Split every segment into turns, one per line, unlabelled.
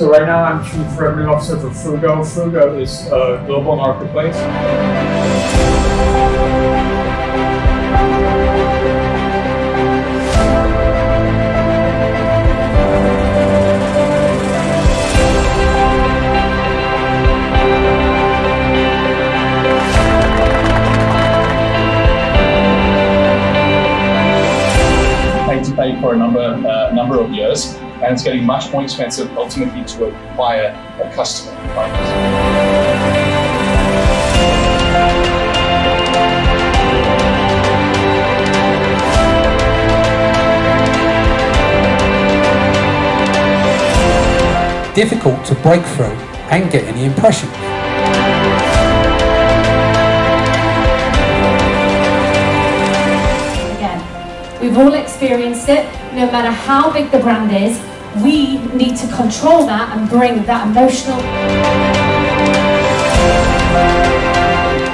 So right now I'm Chief Revenue Officer for Frugo. Frugo is a global marketplace. To pay for a number of years, and it's getting much more expensive ultimately to acquire a customer.
Difficult to break through and get any impressions.
We've all experienced it. No matter how big the brand is, we need to control that and bring that emotional.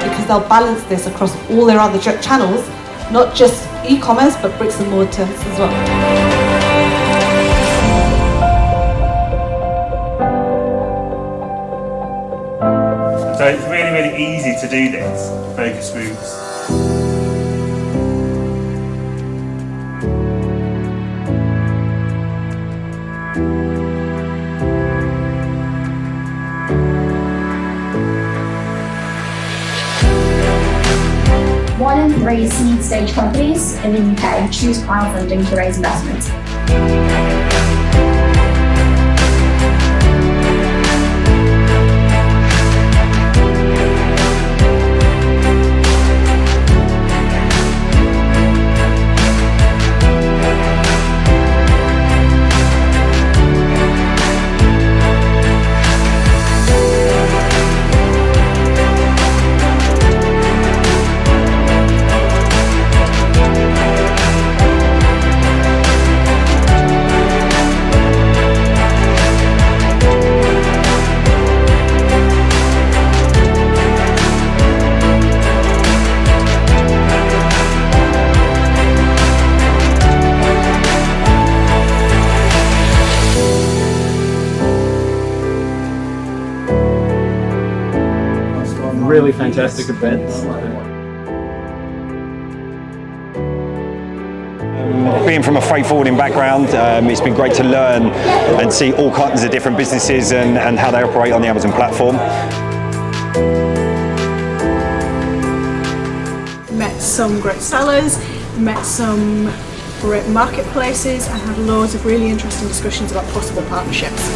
Because they'll balance this across all their other channels, not just e-commerce, but bricks and mortar as well.
So it's really, really easy to do this, focus groups.
One in 3 seed stage companies in the UK choose crowdfunding to raise investment.
Really fantastic events.
Being from a freight forwarding background, it's been great to learn and see all kinds of different businesses and how they operate on the Amazon platform.
Met some great sellers, met some great marketplaces, and had loads of really interesting discussions about possible partnerships.